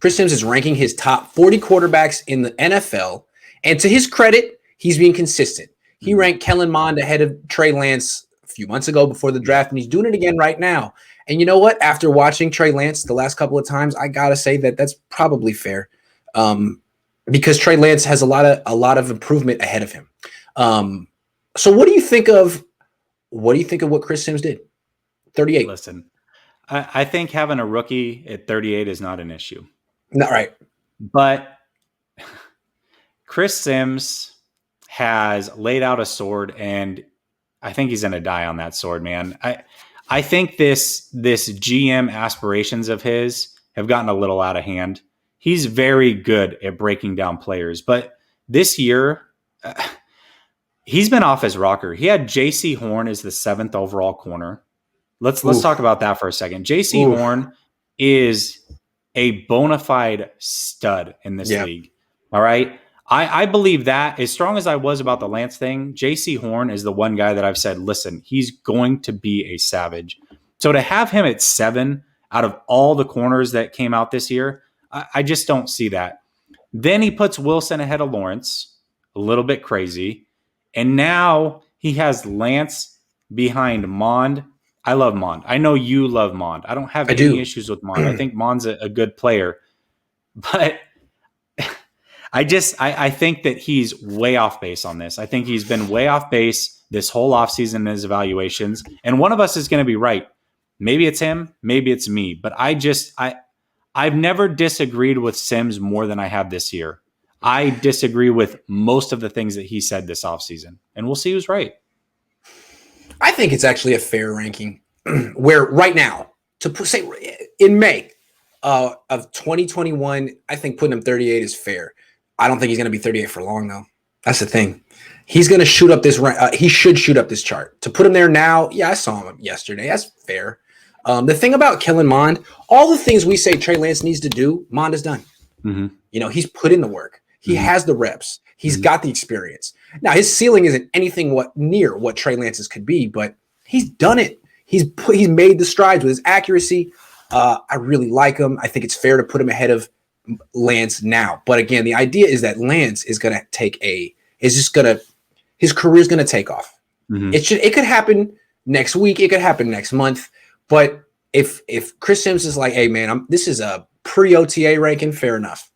Chris Sims is ranking his top 40 quarterbacks in the NFL. And to his credit, he's being consistent. He ranked Kellen Mond ahead of Trey Lance a few months ago before the draft, and he's doing it again right now. And you know what? After watching Trey Lance the last couple of times, I got to say that that's probably fair because Trey Lance has a lot of improvement ahead of him. So what do you think of what Chris Sims did? 38. Listen, I think having a rookie at 38 is not an issue. Not right. But Chris Sims has laid out a sword, and I think he's going to die on that sword, man. I think this GM aspirations of his have gotten a little out of hand. He's very good at breaking down players, but this year he's been off his rocker. He had J.C. Horn as the 7th overall corner. Let's talk about that for a second. J.C. Horn is a bona fide stud in this league. All right. I believe that as strong as I was about the Lance thing, J.C. Horn is the one guy that I've said, listen, he's going to be a savage. So to have him at 7 out of all the corners that came out this year, I just don't see that. Then he puts Wilson ahead of Lawrence, a little bit crazy. And now he has Lance behind Mond. I love Mond. I know you love Mond. I don't have any issues with Mond. I think Mond's a good player. But I think that he's way off base on this. I think he's been way off base this whole offseason in his evaluations. And one of us is going to be right. Maybe it's him. Maybe it's me. But I've never disagreed with Sims more than I have this year. I disagree with most of the things that he said this offseason. And we'll see who's right. I think it's actually a fair ranking where right now, to say in May of 2021, I think putting him 38 is fair. I don't think he's going to be 38 for long, though. That's the thing. He's going to shoot up this. He should shoot up this chart. To put him there now, yeah, I saw him yesterday. That's fair. The thing about Kellen Mond, all the things we say Trey Lance needs to do, Mond has done. Mm-hmm. You know, he's put in the work. He has the reps. He's got the experience. Now, his ceiling isn't anything near what Trey Lance's could be, but he's done it. He's made the strides with his accuracy. I really like him. I think it's fair to put him ahead of Lance now. But again, the idea is that Lance is going to his career is going to take off. Mm-hmm. It could happen next week. It could happen next month. But if Chris Sims is like, hey man, this is a pre-OTA ranking, fair enough.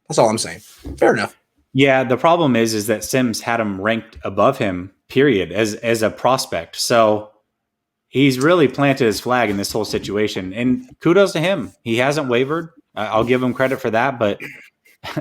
That's all I'm saying. Fair enough. Yeah. The problem is that Sims had him ranked above him, period, as a prospect. So he's really planted his flag in this whole situation, and kudos to him. He hasn't wavered. I'll give him credit for that, but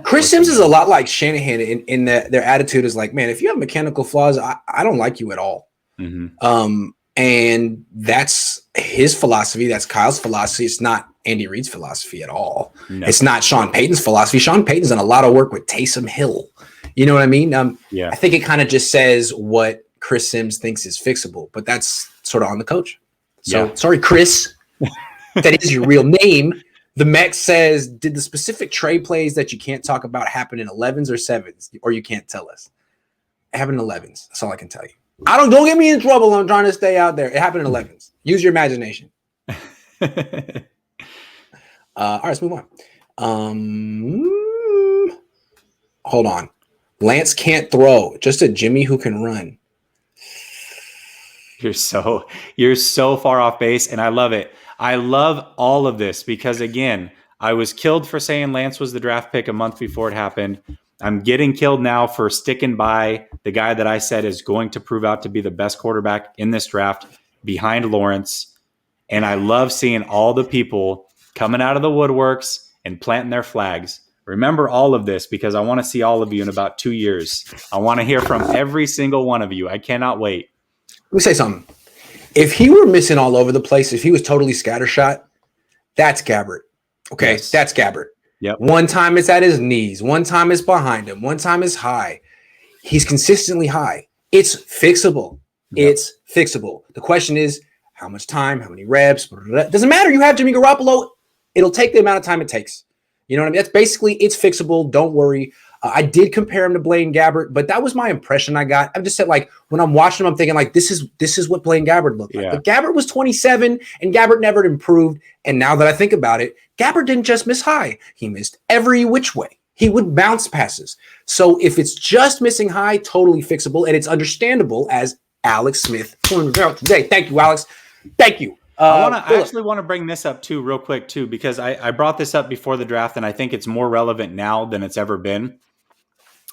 Chris Sims is a lot like Shanahan in that their attitude is like, man, if you have mechanical flaws, I don't like you at all. Mm-hmm. And that's his philosophy. That's Kyle's philosophy. It's not Andy Reid's philosophy at all. No. It's not Sean Payton's philosophy. Sean Payton's done a lot of work with Taysom Hill. You know what I mean? I think it kind of just says what Chris Sims thinks is fixable, but that's sort of on the coach. So sorry, Chris, that is your real name. The Mex says, did the specific Trey plays that you can't talk about happen in 11s or 7s, or you can't tell us? It happened in 11s. That's all I can tell you. Don't get me in trouble. I'm trying to stay out there. It happened in 11s. Use your imagination. All right, let's move on. Hold on. Lance can't throw. Just a Jimmy who can run. You're so far off base, and I love it. I love all of this because, again, I was killed for saying Lance was the draft pick a month before it happened. I'm getting killed now for sticking by the guy that I said is going to prove out to be the best quarterback in this draft behind Lawrence. And I love seeing all the people coming out of the woodworks and planting their flags. Remember all of this because I want to see all of you in about 2 years. I want to hear from every single one of you. I cannot wait. Let me say something. If he were missing all over the place, if he was totally scattershot, that's Gabbert. Okay, yes. That's Gabbert. Yep. One time it's at his knees. One time it's behind him. One time it's high. He's consistently high. It's fixable. Yep. It's fixable. The question is, how much time, how many reps? Doesn't matter. You have Jimmy Garoppolo. It'll take the amount of time it takes. You know what I mean? That's basically, it's fixable. Don't worry. I did compare him to Blaine Gabbert, but that was my impression I got. I just said, like, when I'm watching him, I'm thinking, like, this is what Blaine Gabbert looked like. Yeah. But Gabbert was 27, and Gabbert never improved. And now that I think about it, Gabbert didn't just miss high. He missed every which way. He would bounce passes. So if it's just missing high, totally fixable, and it's understandable, as Alex Smith pointed out today. Thank you, Alex. Thank you. I actually want to bring this up too, real quick too, because I brought this up before the draft, and I think it's more relevant now than it's ever been.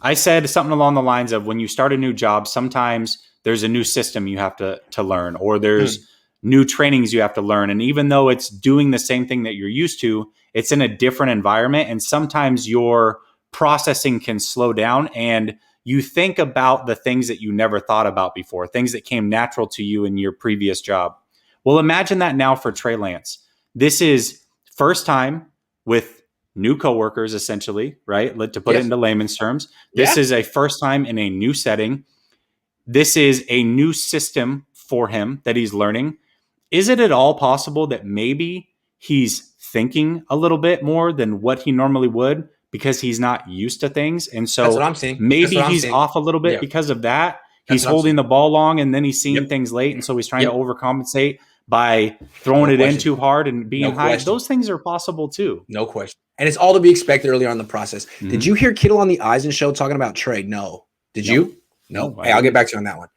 I said something along the lines of, when you start a new job, sometimes there's a new system you have to learn, or there's new trainings you have to learn. And even though it's doing the same thing that you're used to, it's in a different environment. And sometimes your processing can slow down, and you think about the things that you never thought about before, things that came natural to you in your previous job. Well, imagine that now for Trey Lance. This is first time with new coworkers, essentially, right? To put it into layman's terms, this is a first time in a new setting. This is a new system for him that he's learning. Is it at all possible that maybe he's thinking a little bit more than what he normally would because he's not used to things? And so that's what I'm seeing. Maybe he's off a little bit because of that. He's holding the ball long, and then he's seeing things late. And so he's trying to overcompensate by throwing it in too hard and being high. Those things are possible too. No question. And it's all to be expected earlier on in the process. Did you hear Kittle on the Eisen show talking about Trey? No. Did you? No. Hey, I'll get back to you on that one.